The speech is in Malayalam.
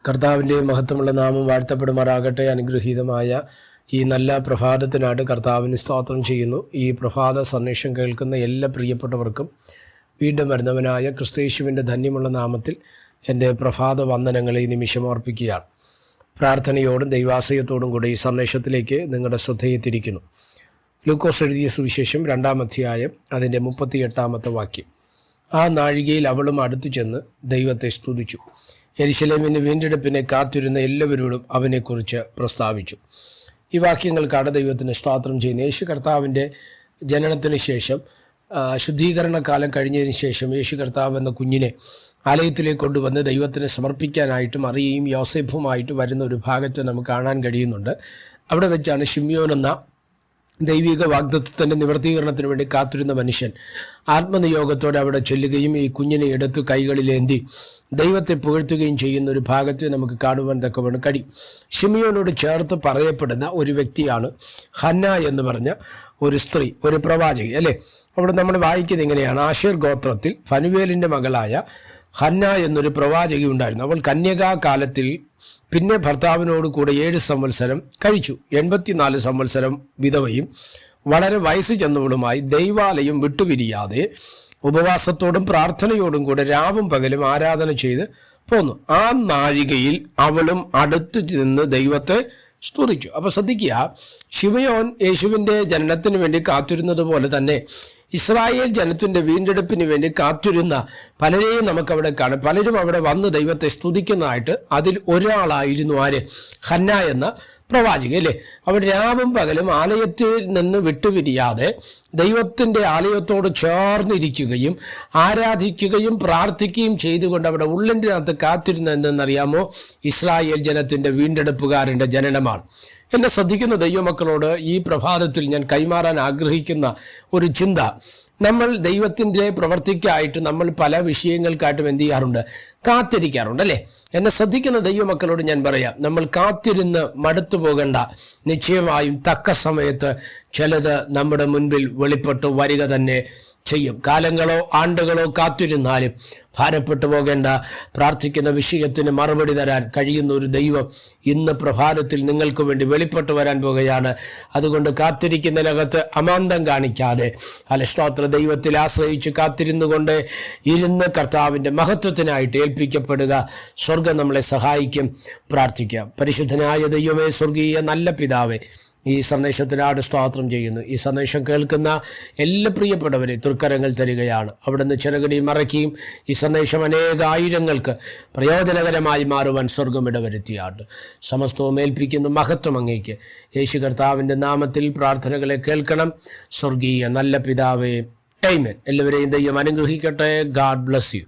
കർത്താവിൻ്റെ മഹത്വമുള്ള നാമം വാഴ്ത്തപ്പെടുമാറാകട്ടെ. അനുഗ്രഹീതമായ ഈ നല്ല പ്രഭാതത്തിനായിട്ട് കർത്താവിന് സ്തോത്രം ചെയ്യുന്നു. ഈ പ്രഭാത സന്ദേശം കേൾക്കുന്ന എല്ലാ പ്രിയപ്പെട്ടവർക്കും വീണ്ടും വരുന്നവനായ ക്രിസ്തയേശുവിൻ്റെ ധന്യമുള്ള നാമത്തിൽ എൻ്റെ പ്രഭാത വന്ദനങ്ങളെ ഈ നിമിഷം അർപ്പിക്കുകയാണ്. പ്രാർത്ഥനയോടും ദൈവാശ്രയത്തോടും കൂടി ഈ സന്ദേശത്തിലേക്ക് നിങ്ങളുടെ ശ്രദ്ധയെ തിരിക്കുന്നു. ലൂക്കോസ് എഴുതിയ സുവിശേഷം 2-ാം അധ്യായം അതിൻ്റെ 38-ാമത്തെ വാക്യം. ആ നാഴികയിൽ അവളും അടുത്തു ചെന്ന് ദൈവത്തെ സ്തുതിച്ചു. യെരുശലേമിൻ്റെ വീണ്ടെടുപ്പിനെ കാത്തിരുന്ന എല്ലാവരോടും അവനെക്കുറിച്ച് പ്രസ്താവിച്ചു. ഈ വാക്യങ്ങൾക്കാണ് ദൈവത്തിന് സ്തോത്രം ചെയ്യുന്നത്. യേശു കർത്താവിൻ്റെ ജനനത്തിന് ശേഷം ശുദ്ധീകരണ കാലം കഴിഞ്ഞതിന് ശേഷം യേശു കർത്താവ് എന്ന കുഞ്ഞിനെ ആലയത്തിലേക്ക് കൊണ്ടുവന്ന് ദൈവത്തിന് സമർപ്പിക്കാനായിട്ട് മറിയയും യോസേഫുമായിട്ട് വരുന്ന ഒരു ഭാഗത്ത് നമുക്ക് കാണാൻ കഴിയുന്നുണ്ട്. അവിടെ വെച്ചാണ് ശിമ്യോൻ എന്ന ദൈവിക വാഗ്ദത്തത്തിൻ്റെ നിവർത്തീകരണത്തിന് വേണ്ടി കാത്തിരുന്ന മനുഷ്യൻ ആത്മനിയോഗത്തോടെ അവിടെ ചെല്ലുകയും ഈ കുഞ്ഞിനെ എടുത്ത് കൈകളിലേന്തി ദൈവത്തെ പുകഴ്ത്തുകയും ചെയ്യുന്ന ഒരു ഭാഗത്ത് നമുക്ക് കാണുവാൻ തക്കവണ്ണം കഴിയും. ശിമിയോനോട് ചേർത്ത് പറയപ്പെടുന്ന ഒരു വ്യക്തിയാണ് ഹന്ന എന്ന് പറഞ്ഞ ഒരു സ്ത്രീ, ഒരു പ്രവാചകി അല്ലേ. അവിടെ നമ്മൾ വായിക്കുന്നത് ഇങ്ങനെയാണ്: ആശേർ ഗോത്രത്തിൽ ഫനുവേലിൻ്റെ മകളായ ഹന്ന എന്നൊരു പ്രവാചകി ഉണ്ടായിരുന്നു. അവൾ കന്യകാകാലത്തിൽ പിന്നെ ഭർത്താവിനോട് കൂടെ 7 സംവത്സരം കഴിച്ചു. 84 സംവത്സരം വിധവയും വളരെ വയസ്സ് ചെന്നവളുമായി ദൈവാലയം വിട്ടുപിരിയാതെ ഉപവാസത്തോടും പ്രാർത്ഥനയോടും കൂടെ രാവും പകലും ആരാധന ചെയ്ത് പോന്നു. ആ നാഴികയിൽ അവളും അടുത്തു നിന്ന് ദൈവത്തെ സ്തുതിച്ചു. അപ്പോൾ ശ്രദ്ധിക്കുക, ശിമയോൻ യേശുവിൻ്റെ ജനനത്തിന് വേണ്ടി കാത്തിരുന്നത് പോലെ തന്നെ ഇസ്രായേൽ ജനത്തിൻ്റെ വീണ്ടെടുപ്പിന് വേണ്ടി കാത്തിരുന്ന പലരെയും നമുക്കവിടെ കാണാം. പലരും അവിടെ വന്ന് ദൈവത്തെ സ്തുതിക്കുന്നതായിട്ട്. അതിൽ ഒരാളായിരുന്നു ആര്? ഹന്ന എന്ന പ്രവാചക അല്ലേ. അവിടെ രാവും പകലും ആലയത്തിൽ നിന്ന് വിട്ടുപിരിയാതെ ദൈവത്തിൻ്റെ ആലയത്തോട് ചേർന്നിരിക്കുകയും ആരാധിക്കുകയും പ്രാർത്ഥിക്കുകയും ചെയ്തുകൊണ്ട് അവിടെ ഉള്ളിൻ്റെ അകത്ത് കാത്തിരുന്ന എന്തെന്നറിയാമോ? ഇസ്രായേൽ ജനത്തിൻ്റെ വീണ്ടെടുപ്പുകാരൻ്റെ ജനനമാണ്. എന്നെ ശ്രദ്ധിക്കുന്ന ദൈവമക്കളോട് ഈ പ്രഭാതത്തിൽ ഞാൻ കൈമാറാൻ ആഗ്രഹിക്കുന്ന ഒരു ചിന്ത: നമ്മൾ ദൈവത്തിൻ്റെ പ്രവൃത്തിക്കായിട്ട് നമ്മൾ പല വിഷയങ്ങൾക്കായിട്ടും എന്ത് ചെയ്യാറുണ്ട്? കാത്തിരിക്കാറുണ്ട് അല്ലേ. എന്നെ ശ്രദ്ധിക്കുന്ന ദൈവമക്കളോട് ഞാൻ പറയാം, നമ്മൾ കാത്തിരുന്ന് മടുത്തു പോകേണ്ട. നിശ്ചയമായും തക്ക സമയത്ത് ചിലത് നമ്മുടെ മുൻപിൽ വെളിപ്പെട്ട് വരിക തന്നെ ചെയ്യും. കാലങ്ങളോ ആണ്ടുകളോ കാത്തിരുന്നാലും ഭാരപ്പെട്ടു പോകേണ്ട. പ്രാർത്ഥിക്കുന്ന വിഷയത്തിന് മറുപടി തരാൻ കഴിയുന്ന ഒരു ദൈവം ഇന്ന് പ്രഭാതത്തിൽ നിങ്ങൾക്ക് വേണ്ടി വെളിപ്പെട്ടു വരാൻ പോകുകയാണ്. അതുകൊണ്ട് കാത്തിരിക്കുന്നതിനകത്ത് അമാന്തം കാണിക്കാതെ സ്തോത്ര ദൈവത്തിൽ ആശ്രയിച്ച് കാത്തിരുന്നു കൊണ്ട് ഇരുന്ന് കർത്താവിൻ്റെ മഹത്വത്തിനായിട്ട് ഏൽപ്പിക്കപ്പെടുക. സ്വർഗം നമ്മളെ സഹായിക്കും. പ്രാർത്ഥിക്കാം. പരിശുദ്ധനായ ദൈവമേ, സ്വർഗീയ നല്ല പിതാവേ, ഈ സന്ദേശത്തിനാട് സ്തോത്രം ചെയ്യുന്നു. ഈ സന്ദേശം കേൾക്കുന്ന എല്ലാ പ്രിയപ്പെട്ടവരെ തൃക്കരങ്ങൾ തരികയാണ്. അവിടുന്ന് ചിറകടി മറയ്ക്കുകയും ഈ സന്ദേശം അനേകായിരങ്ങൾക്ക് പ്രയോജനകരമായി മാറുവാൻ സ്വർഗം ഇടവരുത്തിയാട്ട്. സമസ്തവും ഏൽപ്പിക്കുന്ന മഹത്വം അങ്ങേക്ക്. യേശു കർത്താവിൻ്റെ നാമത്തിൽ പ്രാർത്ഥനകളെ കേൾക്കണം. സ്വർഗീയ നല്ല പിതാവേ, ആമേൻ. എല്ലാവരെയും ദൈവം അനുഗ്രഹിക്കട്ടെ. God bless you.